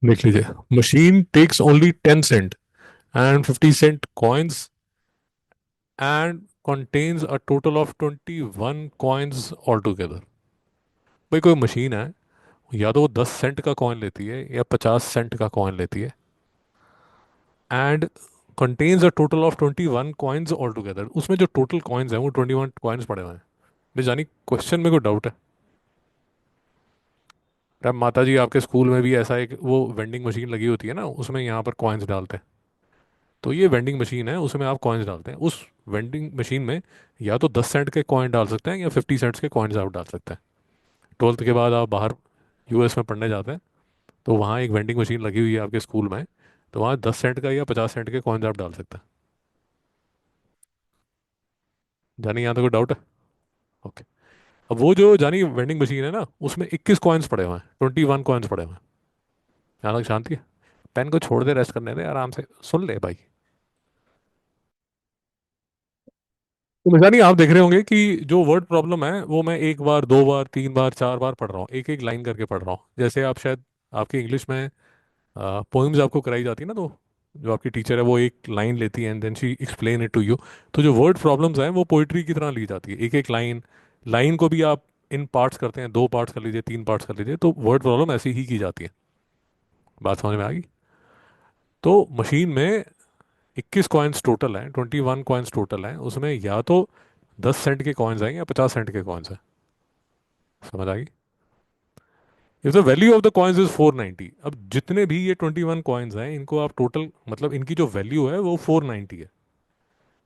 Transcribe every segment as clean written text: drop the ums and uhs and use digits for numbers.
देख लीजिए। Machine takes only 10 cent and 50 cent coins and contains a total of 21 coins altogether। भाई कोई machine है, या तो वो 10 सेंट का कॉइन लेती है या 50 सेंट का कॉइन लेती है, and contains a total of 21 coins all together. उसमें जो टोटल कॉइन्स हैं वो 21 कॉइन्स पड़े हुए हैं। मैं जानी क्वेश्चन में कोई डाउट है? अब माता जी आपके स्कूल में भी ऐसा एक वो वेंडिंग मशीन लगी होती है ना, उसमें यहाँ पर कॉइन्स डालते हैं। तो ये वेंडिंग मशीन है, उसमें आप कॉइन्स डालते हैं। उस वेंडिंग मशीन में या तो 10 सेंट के कॉइन डाल सकते हैं या 50 सेंट्स के कॉइन्स आप डाल सकते हैं। 12th के बाद आप बाहर यूएस में पढ़ने जाते हैं, तो वहाँ एक वेंडिंग मशीन लगी हुई है आपके स्कूल में। तो वहाँ 10 सेंट का या 50 सेंट के कॉइन्स आप डाल सकते हैं। जानी यहाँ तो कोई डाउट है? ओके। अब वो जो जानी वेंडिंग मशीन है ना, उसमें 21 कॉइन्स पड़े हुए हैं, 21 कॉइन्स पड़े हुए हैं। यहाँ तक शांति है? पेन को छोड़ दे, रेस्ट करने दे, आराम से सुन ले भाई। तो मिसानी आप देख रहे होंगे कि जो वर्ड प्रॉब्लम है वो मैं एक बार, दो बार, तीन बार, चार बार पढ़ रहा हूँ, एक एक लाइन करके पढ़ रहा हूँ। जैसे आप शायद आपकी इंग्लिश में पोइम्स आपको कराई जाती है ना, तो जो आपकी टीचर है वो एक लाइन लेती है and then she explain it to you. तो जो वर्ड प्रॉब्लम्स हैं वो पोइट्री की तरह ली जाती है, एक एक लाइन। लाइन को भी आप इन पार्ट्स करते हैं, दो पार्ट्स कर लीजिए, तीन पार्ट्स कर लीजिए, तो वर्ड प्रॉब्लम ऐसी ही की जाती है। बात समझ में आ गई? तो मशीन में 21 कॉइन्स टोटल हैं, 21 कॉइन्स टोटल हैं। उसमें या तो 10 सेंट के कॉइन्स हैं या 50 सेंट के कॉइन्स हैं। समझ आ गई? If the value of the coins is 490, अब जितने भी ये 21 कॉइन्स हैं इनको आप टोटल, मतलब इनकी जो वैल्यू है वो 490 है।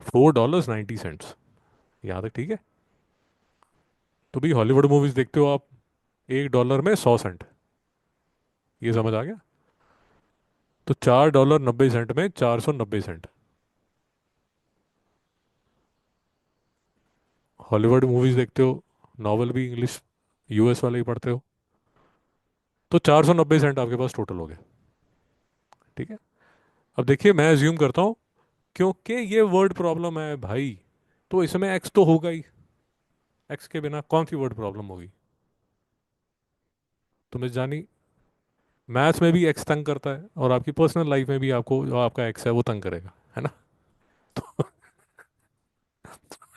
$4.90। यहाँ तक ठीक है? तो भी हॉलीवुड मूवीज देखते हो आप, $1 में 100 सेंट। ये समझ आ गया? तो $4.90 में 490 सेंट। हॉलीवुड मूवीज देखते हो, नॉवल भी इंग्लिश यूएस वाले ही पढ़ते हो, तो 490 सेंट आपके पास टोटल हो गए। ठीक है? अब देखिए, मैं एज्यूम करता हूँ क्योंकि ये वर्ड प्रॉब्लम है भाई, तो इसमें एक्स तो होगा ही। एक्स के बिना कौन सी वर्ड प्रॉब्लम होगी? तो मिस जानी, मैथ्स में भी एक्स तंग करता है और आपकी पर्सनल लाइफ में भी आपको जो आपका एक्स है वो तंग करेगा, है ना?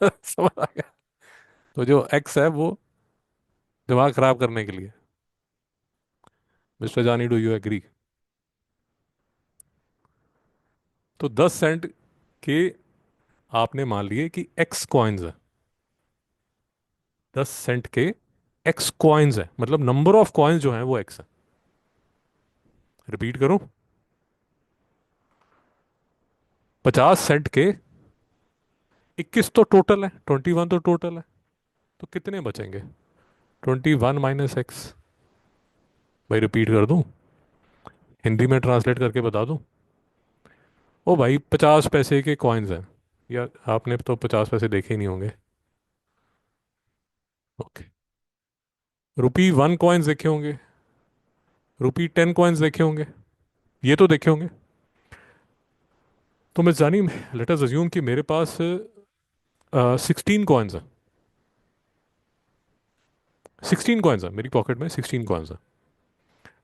समझ आ गया? तो जो एक्स है वो दिमाग खराब करने के लिए। मिस्टर जानी, डू यू एग्री? तो 10 सेंट के आपने मान लिए कि एक्स कॉइन्स है। 10 सेंट के एक्स कॉइन्स है, मतलब नंबर ऑफ कॉइन्स जो है वो एक्स है। रिपीट करूं? 50 सेंट के 21 तो टोटल है, 21 तो टोटल है, तो कितने बचेंगे? 21 - एक्स। भाई रिपीट कर दूं? हिंदी में ट्रांसलेट करके बता दूं? ओ भाई, 50 पैसे के कॉइन्स हैं। या आपने तो 50 पैसे देखे ही नहीं होंगे। ओके। ₹1 कॉइन्स देखे होंगे, ₹10 कॉइन्स देखे होंगे, ये तो देखे होंगे। तो मैं जानी, लेट अस अज्यूम कि मेरे पास 16 कॉइन्स है। 16 कॉइन्स है मेरी पॉकेट में, 16 कॉइन्स है।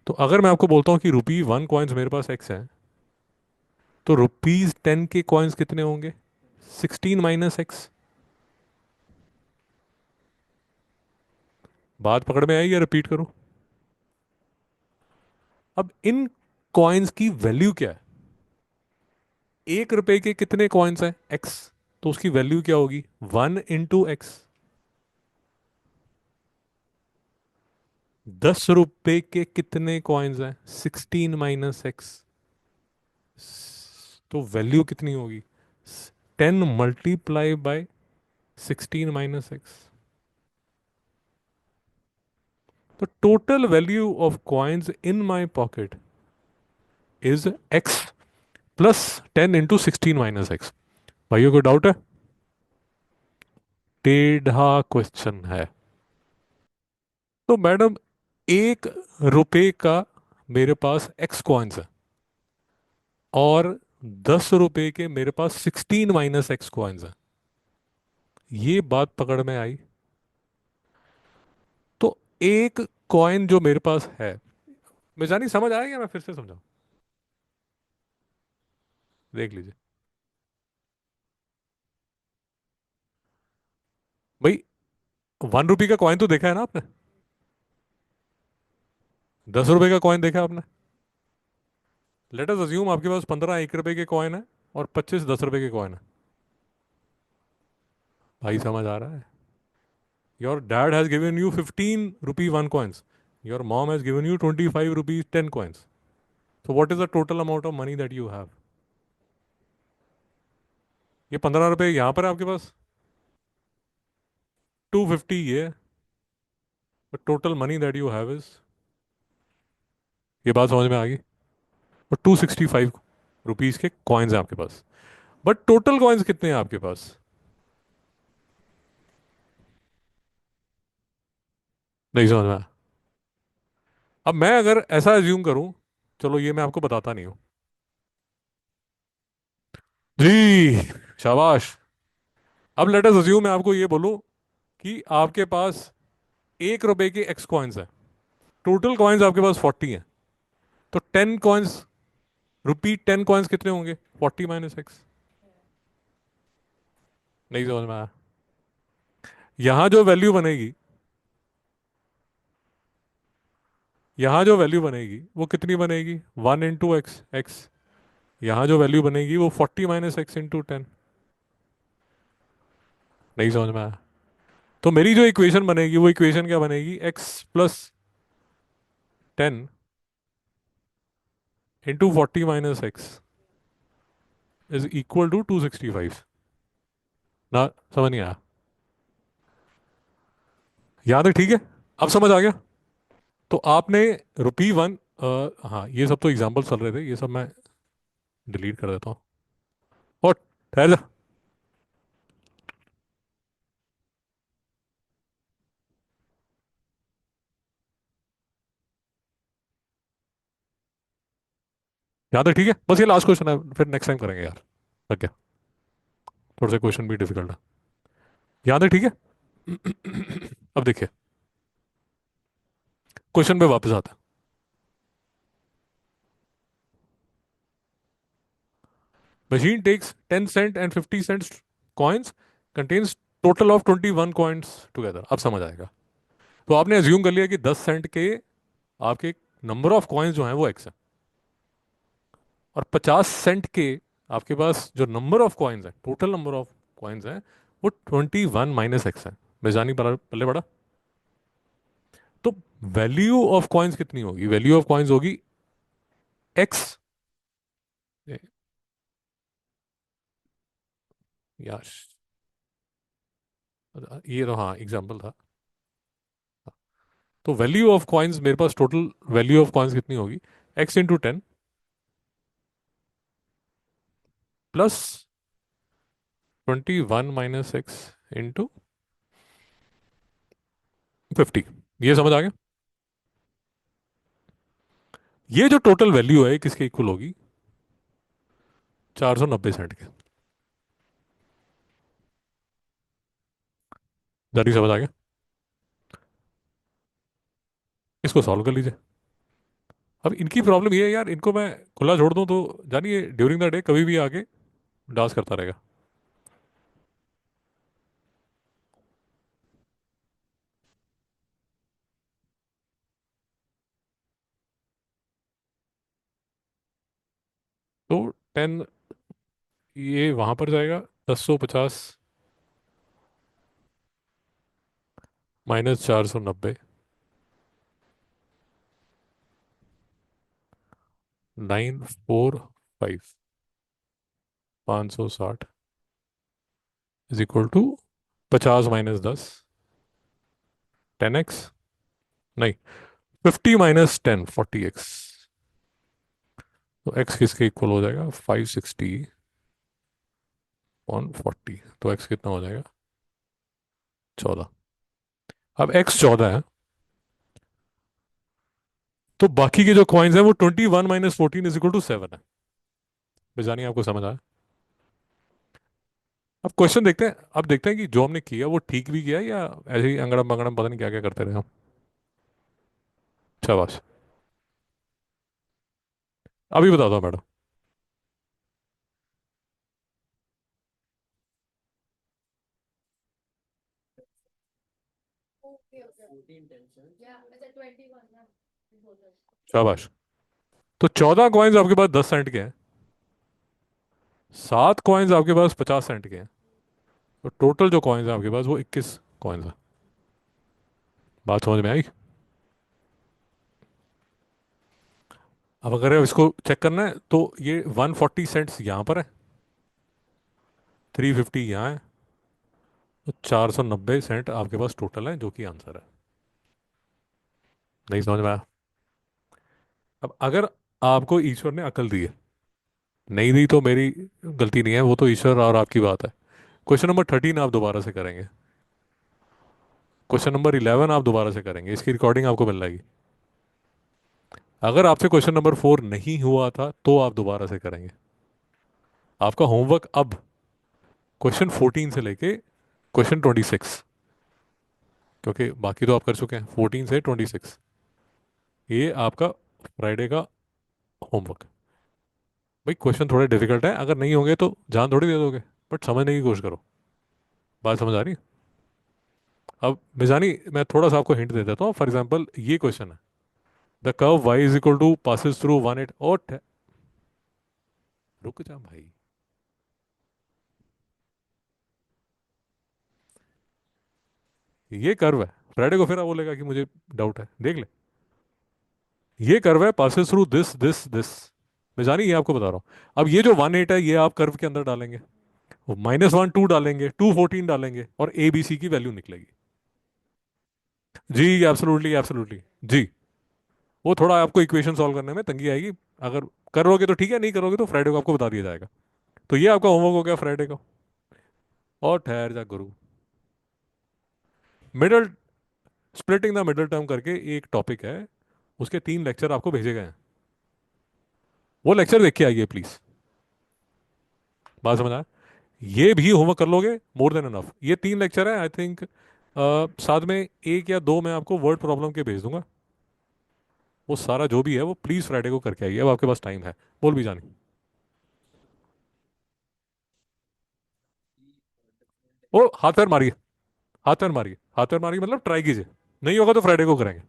तो अगर मैं आपको बोलता हूँ कि ₹1 कॉइन्स मेरे पास एक्स है, तो ₹10 के कॉइन्स कितने होंगे? 16 - एक्स। बात पकड़ में आई या रिपीट करूं? अब इन कॉइन्स की वैल्यू क्या है? ₹1 के कितने कॉइन्स हैं? एक्स। तो उसकी वैल्यू क्या होगी? 1 × एक्स। 10 रुपए के कितने कॉइन्स हैं? 16 - एक्स। तो वैल्यू कितनी होगी? 10 × 16 - एक्स। तो total value of coins in my pocket is x plus 10 × 16 - x. भाइयों को डाउट है? टेढ़ा क्वेश्चन है। तो मैडम, ₹1 का मेरे पास एक्स कॉइन्स है और 10 रुपए के मेरे पास 16 - एक्स कॉइन्स है। ये बात पकड़ में आई? तो एक कॉइन जो मेरे पास है, मिजानी समझ आएगा, मैं फिर से समझाऊं? देख लीजिए भाई, 1 रुपये का कॉइन तो देखा है ना आपने? 10 रुपए का कॉइन देखा है आपने? लेट अस अज्यूम आपके पास 15 1 रुपए के कॉइन है और 25 10 रुपए के कॉइन है। भाई समझ आ रहा है? Your dad has given you 15 rupee one coins, your mom has given you 25 rupees 10 coins. So what is the total amount of money that you have? ये 15 रुपए यहाँ पर है आपके पास, 250 ये, but total money that you have is, ये बात समझ में आ गई? और 265 रुपीज के कॉइन्स हैं आपके पास, बट टोटल कॉइन्स कितने हैं आपके पास? नहीं समझ में आया? अब मैं अगर ऐसा एज्यूम करूं, चलो ये मैं आपको बताता नहीं हूं। जी, शाबाश। अब लेट अस अज्यूम मैं आपको ये बोलूं कि आपके पास 1 रुपए के एक्स कॉइन्स हैं, टोटल कॉइन्स आपके पास 40 हैं, तो 10 कॉइन्स, रुपी 10 कॉइन्स कितने होंगे? 40 - एक्स। नहीं समझ में आया? यहां जो वैल्यू बनेगी, यहां जो वैल्यू बनेगी वो कितनी बनेगी? 1 × एक्स एक्स। यहां जो वैल्यू बनेगी वो 40 - एक्स × 10। नहीं समझ में आया? तो मेरी जो इक्वेशन बनेगी वो इक्वेशन क्या बनेगी? x + 10 × 40 - x is equal to 265 ना? समझ नहीं आया? याद है? ठीक है, अब समझ आ गया? तो आपने रुपी वन, हाँ ये सब तो एग्जाम्पल चल रहे थे, ये सब मैं डिलीट कर देता हूँ। और ठहर जा। याद है? ठीक है, बस ये लास्ट क्वेश्चन है, फिर नेक्स्ट टाइम करेंगे यार। ओके, थोड़े से क्वेश्चन भी डिफिकल्ट है। याद है? ठीक है। अब देखिए, क्वेश्चन पे वापस आता है। Machine takes 10 cent and 50 cents coins, contains total of 21 coins together. अब समझ आएगा? तो आपने अज्यूम कर लिया कि 10 सेंट के आपके नंबर ऑफ कॉइन्स जो हैं वो एक्स है, और 50 सेंट के आपके पास जो नंबर ऑफ कॉइन्स है, टोटल नंबर ऑफ कॉइन्स हैं, वो 21 - एक्स है। मेजानी पल्ले पड़ा? तो वैल्यू ऑफ कॉइन्स कितनी होगी? वैल्यू ऑफ कॉइन्स होगी एक्स। यार ये तो हाँ एग्जाम्पल था। तो वैल्यू ऑफ कॉइन्स, मेरे पास टोटल वैल्यू ऑफ कॉइन्स कितनी होगी? x × 10 plus 21 - x × 50। ये समझ आ गया? ये जो टोटल वैल्यू है किसके इक्वल होगी? 490 सेंट के। जल्दी समझ आ गया? इसको सॉल्व कर लीजिए। अब इनकी प्रॉब्लम ये है यार, इनको मैं खुला छोड़ दूं तो जानिए ड्यूरिंग द डे कभी भी आके डांस करता रहेगा। तो 10, ये वहां पर जाएगा, 1050 -490, 945, 560 इज इक्वल टू 50 - 10, 10 एक्स, नहीं, 50 - 10, 40 एक्स। तो एक्स किसके इक्वल हो जाएगा? 560 / 40, तो एक्स कितना हो जाएगा? 14। अब एक्स 14 है, तो बाकी के जो कॉइन्स हैं वो 21 - 14 = 7 है। बेजानी आपको समझ आया? अब क्वेश्चन देखते हैं, अब देखते हैं कि जो हमने किया वो ठीक भी किया या ऐसे ही अंगड़म बंगड़म पता नहीं क्या क्या करते रहे हम। शाबाश। अभी बता दो मैडम। शाबाश। तो 14 कॉइन्स आपके पास 10 सेंट के हैं, 7 कॉइन्स आपके पास 50 सेंट के हैं, तो टोटल जो कॉइन्स हैं आपके पास वो 21 कॉइन्स हैं। बात समझ में आई? अब अगर इसको चेक करना है तो ये 140 सेंट्स यहाँ पर है, 350 यहाँ है, तो 490 सेंट आपके पास टोटल है, जो कि आंसर है। नहीं समझ में आया? अब अगर आपको ईश्वर ने अकल दी है, नहीं दी तो मेरी गलती नहीं है, वो तो ईश्वर और आपकी बात है। क्वेश्चन नंबर 13 आप दोबारा से करेंगे, क्वेश्चन नंबर 11 आप दोबारा से करेंगे, इसकी रिकॉर्डिंग आपको मिल जाएगी। अगर आपसे क्वेश्चन नंबर 4 नहीं हुआ था तो आप दोबारा से करेंगे। आपका होमवर्क अब क्वेश्चन 14 से लेके क्वेश्चन 26, क्योंकि बाकी तो आप कर चुके हैं, 14 से 26, ये आपका फ्राइडे का होमवर्क। भाई क्वेश्चन थोड़े डिफिकल्ट है, अगर नहीं होंगे तो जान थोड़ी दे दोगे, बट समझने की कोशिश करो। बात समझ आ रही है? अब मिजानी, मैं थोड़ा सा आपको हिंट दे देता हूँ। फॉर एग्जांपल ये क्वेश्चन है, the curve y is equal to passes through 1 8 और, रुक जा भाई। ये कर्व है, फ्राइडे को फिर आप बोलेगा कि मुझे डाउट है, देख ले। ये कर्व है, पासिस थ्रू दिस मैं जानी, ये आपको बता रहा हूँ। अब ये जो 1 8 है ये आप कर्व के अंदर डालेंगे, -1 2 डालेंगे, 2 14 डालेंगे, और ए बी सी की वैल्यू निकलेगी। जी एब्सोल्युटली एब्सोल्युटली। जी, वो थोड़ा आपको इक्वेशन सॉल्व करने में तंगी आएगी। अगर करोगे तो ठीक है, नहीं करोगे तो फ्राइडे को आपको बता दिया जाएगा। तो ये आपका होमवर्क हो गया फ्राइडे को। और ठहर जा गुरु, middle, splitting the middle term करके एक टॉपिक है, उसके 3 लेक्चर आपको भेजे गए हैं, वो लेक्चर देख के आइए प्लीज। बात समझ आया? ये भी होमवर्क कर लोगे, मोर देन एनफ। ये 3 लेक्चर है आई थिंक, साथ में एक या दो मैं आपको वर्ड प्रॉब्लम के भेज दूंगा। वो सारा जो भी है वो प्लीज फ्राइडे को करके आइए, अब आपके पास टाइम है। बोल भी जानी। ओ हाथ पैर मारिए, हाथ पैर मारिए, हाथ पैर मारिए, मतलब ट्राई कीजिए। नहीं होगा तो फ्राइडे को करेंगे।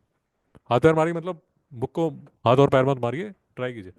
हाथ पैर मारिए मतलब बुक को हाथ और पैर मत मारिए, ट्राई कीजिए।